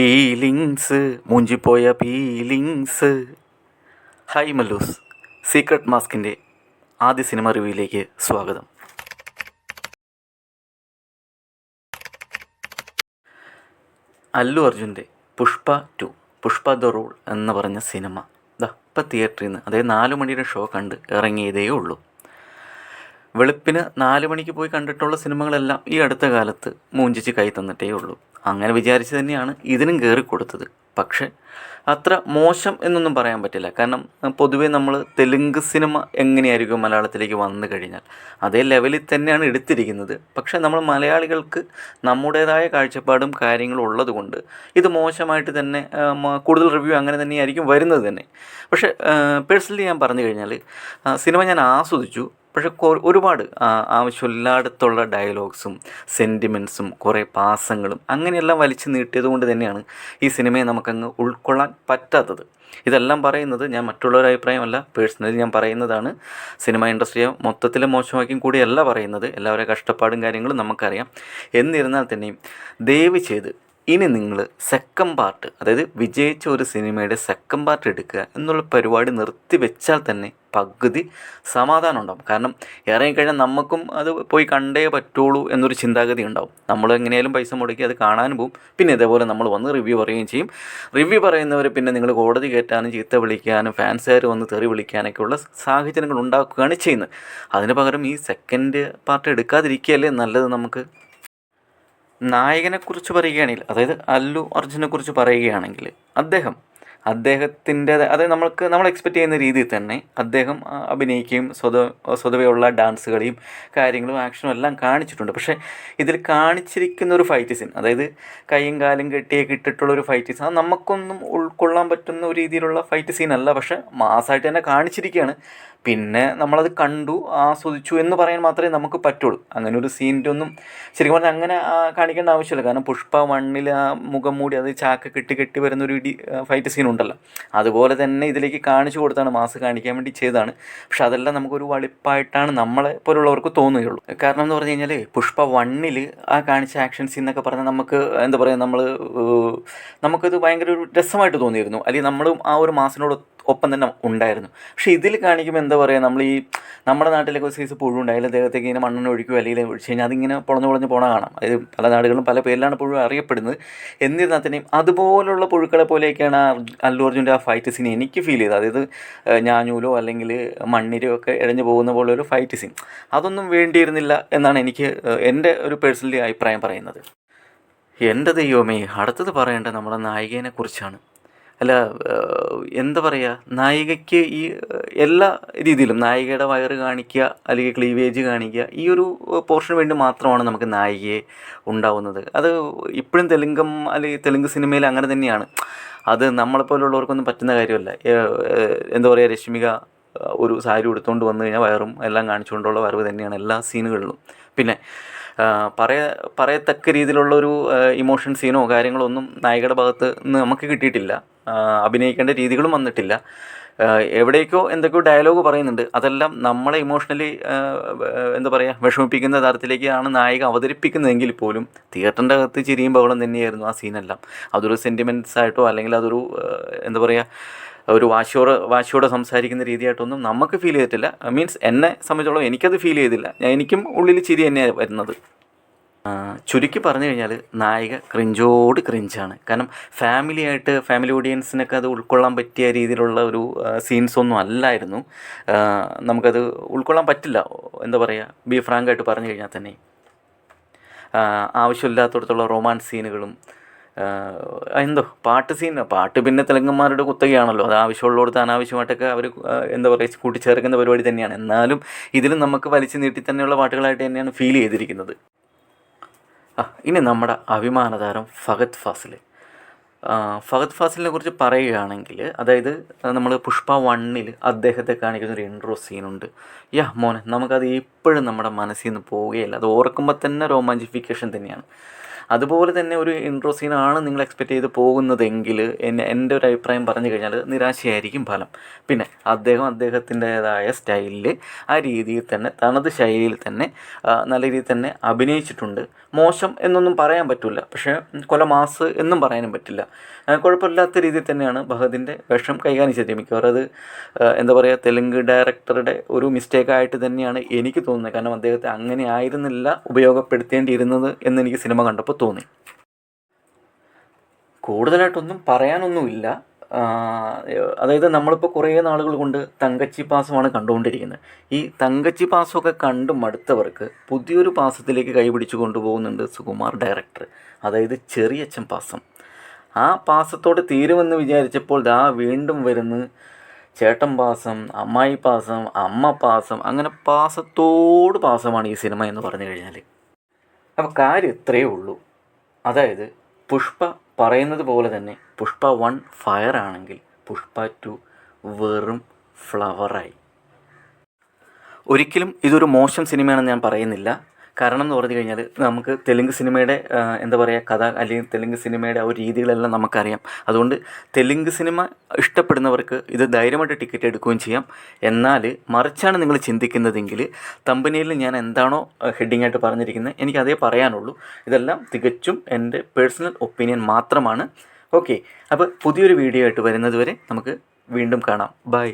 Feelings മൂഞ്ചിപ്പോയ feelings. Hi Mallus, secret മാസ്കിൻ്റെ ആദ്യ സിനിമ റിവ്യൂയിലേക്ക് സ്വാഗതം. അല്ലു അർജുൻ്റെ പുഷ്പ 2 പുഷ്പ ദ റൂൾ എന്ന് പറഞ്ഞ സിനിമ ഇപ്പം തിയേറ്ററിൽ നിന്ന്, അതായത് 4 മണിയുടെ ഷോ കണ്ട് ഇറങ്ങിയതേ ഉള്ളൂ. വെളുപ്പിന് 4 മണിക്ക് പോയി കണ്ടിട്ടുള്ള സിനിമകളെല്ലാം ഈ അടുത്ത കാലത്ത് മൂഞ്ചിച്ച് കൈ തന്നിട്ടേ ഉള്ളൂ. അങ്ങനെ വിചാരിച്ച് തന്നെയാണ് ഇതിനും കയറി കൊടുത്തത്. പക്ഷേ അത്ര മോശം എന്നൊന്നും പറയാൻ പറ്റില്ല. കാരണം പൊതുവേ നമ്മൾ തെലുങ്ക് സിനിമ എങ്ങനെയായിരിക്കും മലയാളത്തിലേക്ക് വന്നു കഴിഞ്ഞാൽ അതേ ലെവലിൽ തന്നെയാണ് എടുത്തിരിക്കുന്നത്. പക്ഷേ നമ്മൾ മലയാളികൾക്ക് നമ്മുടേതായ കാഴ്ചപ്പാടും കാര്യങ്ങളും ഉള്ളത് കൊണ്ട് ഇത് മോശമായിട്ട് തന്നെ കൂടുതൽ റിവ്യൂ അങ്ങനെ തന്നെയായിരിക്കും വരുന്നത് തന്നെ. പക്ഷേ പേഴ്സണലി ഞാൻ പറഞ്ഞു കഴിഞ്ഞാൽ സിനിമ ഞാൻ ആസ്വദിച്ചു. പക്ഷേ ഒരുപാട് ആവശ്യമില്ലാടത്തുള്ള ഡയലോഗ്സും സെൻറ്റിമെൻറ്റ്സും കുറേ പാസങ്ങളും അങ്ങനെയെല്ലാം വലിച്ചു നീട്ടിയത് കൊണ്ട് തന്നെയാണ് ഈ സിനിമയെ നമുക്കങ്ങ് ഉൾക്കൊള്ളാൻ പറ്റാത്തത്. ഇതെല്ലാം പറയുന്നത് ഞാൻ മറ്റുള്ളവരുടെ അഭിപ്രായമല്ല, പേഴ്സണലി ഞാൻ പറയുന്നതാണ്. സിനിമ ഇൻഡസ്ട്രിയെ മൊത്തത്തിൽ മോശമാക്കിയും കൂടിയല്ല പറയുന്നത്. എല്ലാവരുടെ കഷ്ടപ്പാടും കാര്യങ്ങളും നമുക്കറിയാം. എന്നിരുന്നാൽ തന്നെയും ദയവ് ചെയ്ത് ഇനി നിങ്ങൾ സെക്കൻഡ് പാർട്ട്, അതായത് വിജയിച്ച ഒരു സിനിമയുടെ സെക്കൻഡ് പാർട്ട് എടുക്കുക എന്നുള്ള പരിപാടി നിർത്തി വെച്ചാൽ തന്നെ പകുതി സമാധാനം ഉണ്ടാവും. കാരണം ഇറങ്ങിക്കഴിഞ്ഞാൽ നമുക്കും അത് പോയി കണ്ടേ പറ്റുള്ളൂ എന്നൊരു ചിന്താഗതി ഉണ്ടാവും. നമ്മൾ എങ്ങനെയാലും പൈസ മുടക്കി അത് കാണാനും പോവും. പിന്നെ ഇതേപോലെ നമ്മൾ വന്ന് റിവ്യൂ പറയുകയും ചെയ്യും. റിവ്യൂ പറയുന്നവർ പിന്നെ നിങ്ങൾ കോടതി കയറ്റാനും ചീത്ത വിളിക്കാനും ഫാൻസുകാർ വന്ന് തെറി വിളിക്കാനൊക്കെയുള്ള സാഹചര്യങ്ങൾ ഉണ്ടാക്കുകയാണ് ചെയ്യുന്നത്. അതിന് പകരം ഈ സെക്കൻഡ് പാർട്ട് എടുക്കാതിരിക്കുകയല്ലേ നല്ലത്. നമുക്ക് നായകനെക്കുറിച്ച് പറയുകയാണെങ്കിൽ, അതായത് അല്ലു അർജുനെക്കുറിച്ച് പറയുകയാണെങ്കിൽ അദ്ദേഹത്തിൻ്റെ, അതായത് നമ്മൾ എക്സ്പെക്റ്റ് ചെയ്യുന്ന രീതിയിൽ തന്നെ അദ്ദേഹം അഭിനയിക്കുകയും സ്വതവേയുള്ള ഡാൻസ് കളിയും കാര്യങ്ങളും ആക്ഷനും എല്ലാം കാണിച്ചിട്ടുണ്ട്. പക്ഷേ ഇതിൽ കാണിച്ചിരിക്കുന്ന ഒരു ഫൈറ്റ് സീൻ, അതായത് കൈയും കാലും കെട്ടിയൊക്കെ ഇട്ടിട്ടുള്ളൊരു ഫൈറ്റ് സീൻ, അത് നമുക്കൊന്നും ഉൾക്കൊള്ളാൻ പറ്റുന്ന ഒരു രീതിയിലുള്ള ഫൈറ്റ് സീൻ അല്ല. പക്ഷേ മാസമായിട്ട് തന്നെ കാണിച്ചിരിക്കുകയാണ്. പിന്നെ നമ്മളത് കണ്ടു ആസ്വദിച്ചു എന്ന് പറയാൻ മാത്രമേ നമുക്ക് പറ്റുള്ളൂ. അങ്ങനെ ഒരു സീനിൻ്റെ ഒന്നും ശരിക്കും പറഞ്ഞാൽ അങ്ങനെ കാണിക്കേണ്ട ആവശ്യമില്ല. കാരണം പുഷ്പ 1 ആ മുഖം മൂടി, അത് ചാക്ക് കെട്ടി വരുന്നൊരു ഫൈറ്റ് സീൻ ഉണ്ടല്ലോ, അതുപോലെ തന്നെ ഇതിലേക്ക് കാണിച്ചു കൊടുത്താണ്, മാസ് കാണിക്കാൻ വേണ്ടി ചെയ്തതാണ്. പക്ഷെ അതെല്ലാം നമുക്കൊരു വളിപ്പായിട്ടാണ് നമ്മളെ പോലുള്ളവർക്ക് തോന്നുകയുള്ളൂ. കാരണം എന്ന് പറഞ്ഞു കഴിഞ്ഞാൽ പുഷ്പ 1 ആ കാണിച്ച ആക്ഷൻ സീൻ എന്നൊക്കെ പറഞ്ഞാൽ നമുക്ക് എന്താ പറയുക, നമുക്കത് ഭയങ്കര ഒരു രസമായിട്ട് തോന്നിയിരുന്നു. അല്ലെങ്കിൽ നമ്മളും ആ ഒരു മാസിനോട് ഒപ്പം തന്നെ ഉണ്ടായിരുന്നു. പക്ഷേ ഇതിൽ കാണിക്കുമ്പോൾ എന്താ പറയുക, നമ്മുടെ നാട്ടിലൊക്കെ ഒരു സൈസ് പുഴു ഉണ്ടായാലും അദ്ദേഹത്തേക്ക് ഇങ്ങനെ മണ്ണെണ്ണ ഒഴിക്കുകയോ അല്ലെങ്കിൽ ഒഴിച്ച് കഴിഞ്ഞാൽ അതിങ്ങനെ പൊളഞ്ഞ് പോണ കാണാം. അതായത് പല നാടുകളിലും പല പേരിലാണ് പുഴു അറിയപ്പെടുന്നത്. എന്നിരുന്നാൽ തന്നെയും അതുപോലുള്ള പുഴുക്കളെ പോലെയൊക്കെയാണ് അല്ലു അർജുൻ്റെ ആ ഫൈറ്റ് സീൻ എനിക്ക് ഫീൽ ചെയ്തത്. അതായത് ഞാഞ്ഞൂലോ അല്ലെങ്കിൽ മണ്ണിരോ ഒക്കെ ഇഴഞ്ഞു പോകുന്ന പോലെ ഒരു ഫൈറ്റ് സീൻ, അതൊന്നും വേണ്ടിയിരുന്നില്ല എന്നാണ് എനിക്ക് എൻ്റെ ഒരു പേഴ്സണലി അഭിപ്രായം പറയുന്നത്. എൻ്റെ ദൈവമേ, അടുത്തത് പറയേണ്ടത് നമ്മുടെ നായികേനെ കുറിച്ചാണ്. അല്ല, എന്താ പറയുക, നായികയ്ക്ക് ഈ എല്ലാ രീതിയിലും നായികയുടെ വയറ് കാണിക്കുക അല്ലെങ്കിൽ ക്ലീവേജ് കാണിക്കുക, ഈ ഒരു പോർഷന് വേണ്ടി മാത്രമാണ് നമുക്ക് നായികയെ ഉണ്ടാവുന്നത്. അത് ഇപ്പോഴും അല്ലെങ്കിൽ തെലുങ്ക് സിനിമയിൽ അങ്ങനെ തന്നെയാണ്. അത് നമ്മളെപ്പോലുള്ളവർക്കൊന്നും പറ്റുന്ന കാര്യമല്ല. എന്താ പറയുക, രശ്മിക ഒരു സാരി ഉടുത്തുകൊണ്ട് വന്നു കഴിഞ്ഞാൽ വയറും എല്ലാം കാണിച്ചുകൊണ്ടുള്ള വരവ് തന്നെയാണ് എല്ലാ സീനുകളിലും. പിന്നെ പറയത്തക്ക രീതിയിലുള്ളൊരു ഇമോഷൻ സീനോ കാര്യങ്ങളോ ഒന്നും നായികയുടെ ഭാഗത്ത് നിന്ന് നമുക്ക് കിട്ടിയിട്ടില്ല. അഭിനയിക്കേണ്ട രീതികളും വന്നിട്ടില്ല. എവിടേക്കോ എന്തൊക്കെയോ ഡയലോഗ് പറയുന്നുണ്ട്, അതെല്ലാം നമ്മളെ ഇമോഷണലി എന്താ പറയുക വിഷമിപ്പിക്കുന്ന തരത്തിലേക്കാണ് നായിക അവതരിപ്പിക്കുന്നതെങ്കിൽ പോലും തിയേറ്ററിൻ്റെ അകത്ത് ചിരിയും ബഹളം തന്നെയായിരുന്നു ആ സീനെല്ലാം. അതൊരു സെൻറ്റിമെൻറ്റ്സ് ആയിട്ടോ അല്ലെങ്കിൽ അതൊരു എന്താ പറയുക ഒരു വാശിയോടെ സംസാരിക്കുന്ന രീതിയായിട്ടൊന്നും നമുക്ക് ഫീൽ ചെയ്തിട്ടില്ല. മീൻസ് എന്നെ സംബന്ധിച്ചോളം എനിക്കത് ഫീൽ ചെയ്തില്ല. എനിക്കും ഉള്ളിൽ ചിരി തന്നെയാണ് വരുന്നത്. ചുരുക്കി പറഞ്ഞു കഴിഞ്ഞാൽ നായിക ക്രിഞ്ചാണ്. കാരണം ഫാമിലി ഓഡിയൻസിനൊക്കെ അത് ഉൾക്കൊള്ളാൻ പറ്റിയ രീതിയിലുള്ള ഒരു സീൻസൊന്നും അല്ലായിരുന്നു. നമുക്കത് ഉൾക്കൊള്ളാൻ പറ്റില്ല. എന്താ പറയുക, ബി ഫ്രാങ്കായിട്ട് പറഞ്ഞു കഴിഞ്ഞാൽ തന്നെ ആവശ്യമില്ലാത്തടത്തുള്ള റൊമാൻസ് സീനുകളും പാട്ട് പിന്നെ തെലുങ്കന്മാരുടെ കുത്തകയാണല്ലോ. അത് ആവശ്യമുള്ളിടത്ത് അനാവശ്യമായിട്ടൊക്കെ അവർ എന്താ പറയുക കൂട്ടിച്ചേർക്കുന്ന പരിപാടി തന്നെയാണ്. എന്നാലും ഇതിലും നമുക്ക് വലിച്ചു നീട്ടി തന്നെയുള്ള പാട്ടുകളായിട്ട് തന്നെയാണ് ഫീൽ ചെയ്തിരിക്കുന്നത്. ഇനി നമ്മുടെ അഭിമാന താരം ഫഹദ് ഫാസിലിനെ കുറിച്ച് പറയുകയാണെങ്കിൽ, അതായത് നമ്മൾ പുഷ്പ 1 അദ്ദേഹത്തെ കാണിക്കുന്നൊരു ഇൻട്രോ സീനുണ്ട്. മോനെ, നമുക്കത് ഇപ്പോഴും നമ്മുടെ മനസ്സിൽ നിന്ന് പോവുകയില്ല. അത് ഓർക്കുമ്പോൾ തന്നെ രോമാഞ്ചിഫിക്കേഷൻ തന്നെയാണ്. അതുപോലെ തന്നെ ഒരു ഇൻട്രോ സീനാണ് നിങ്ങൾ എക്സ്പെക്റ്റ് ചെയ്ത് പോകുന്നതെങ്കിൽ എൻ്റെ ഒരു അഭിപ്രായം പറഞ്ഞു കഴിഞ്ഞാൽ നിരാശയായിരിക്കും ഫലം. പിന്നെ അദ്ദേഹത്തിൻ്റേതായ സ്റ്റൈലിൽ ആ രീതിയിൽ തന്നെ തനത് ശൈലിയിൽ തന്നെ നല്ല രീതിയിൽ തന്നെ അഭിനയിച്ചിട്ടുണ്ട്. മോശം എന്നൊന്നും പറയാൻ പറ്റില്ല, പക്ഷേ കൊലമാസ് എന്നും പറയാനും പറ്റില്ല. കുഴപ്പമില്ലാത്ത രീതിയിൽ തന്നെയാണ് ഫഹദിൻ്റെ വേഷം കൈകാര്യം ചെയ്തത്. മിക്കവാറും അത് എന്താ പറയുക, തെലുങ്ക് ഡയറക്ടറുടെ ഒരു മിസ്റ്റേക്കായിട്ട് തന്നെയാണ് എനിക്ക് തോന്നുന്നത്. കാരണം അദ്ദേഹത്തെ അങ്ങനെ ആയിരുന്നില്ല ഉപയോഗപ്പെടുത്തേണ്ടിയിരുന്നത് എന്നെനിക്ക് സിനിമ കണ്ടപ്പോൾ തോന്നി. കൂടുതലായിട്ടൊന്നും പറയാനൊന്നുമില്ല. അതായത് നമ്മളിപ്പോൾ കുറേ നാളുകൾ കൊണ്ട് തങ്കച്ചി പാസമാണ് കണ്ടുകൊണ്ടിരിക്കുന്നത്. ഈ തങ്കച്ചി പാസമൊക്കെ കണ്ട് മടുത്തവർക്ക് പുതിയൊരു പാസത്തിലേക്ക് കൈപിടിച്ച് കൊണ്ടുപോകുന്നുണ്ട് സുകുമാർ ഡയറക്ടർ. അതായത് ചെറിയച്ഛൻ പാസം. ആ പാസത്തോടെ തീരുമെന്ന് വിചാരിച്ചപ്പോൾ വീണ്ടും വരുന്നു ചേട്ടൻ പാസം, അമ്മായി പാസം, അമ്മ പാസം, അങ്ങനെ പാസത്തോട് പാസമാണ് ഈ സിനിമ എന്ന് പറഞ്ഞു കഴിഞ്ഞാൽ. അപ്പോൾ കാര്യം ഇത്രയേ ഉള്ളൂ. അതായത് പുഷ്പ പറയുന്നത് പോലെ തന്നെ പുഷ്പ 1 ഫയർ ആണെങ്കിൽ പുഷ്പ 2 വെറും ഫ്ലവറായി. ഒരിക്കലും ഇതൊരു മോശം സിനിമയാണെന്ന് ഞാൻ പറയുന്നില്ല. കാരണം എന്ന് പറഞ്ഞു കഴിഞ്ഞാൽ നമുക്ക് തെലുങ്ക് സിനിമയുടെ എന്താ പറയുക കഥ, അല്ലെങ്കിൽ തെലുങ്ക് സിനിമയുടെ ആ ഒരു രീതികളെല്ലാം നമുക്കറിയാം. അതുകൊണ്ട് തെലുങ്ക് സിനിമ ഇഷ്ടപ്പെടുന്നവർക്ക് ഇത് ധൈര്യമായിട്ട് ടിക്കറ്റ് എടുക്കുകയും ചെയ്യാം. എന്നാൽ മറിച്ചാണ് നിങ്ങൾ ചിന്തിക്കുന്നതെങ്കിൽ തമ്പനിയിൽ ഞാൻ എന്താണോ ഹെഡിങ് ആയിട്ട് പറഞ്ഞിരിക്കുന്നത് എനിക്ക് അതേ പറയാനുള്ളൂ. ഇതെല്ലാം തികച്ചും എൻ്റെ പേഴ്സണൽ ഒപ്പീനിയൻ മാത്രമാണ്. ഓക്കെ, അപ്പോൾ പുതിയൊരു വീഡിയോ ആയിട്ട് വരുന്നത് വരെ നമുക്ക് വീണ്ടും കാണാം. ബൈ.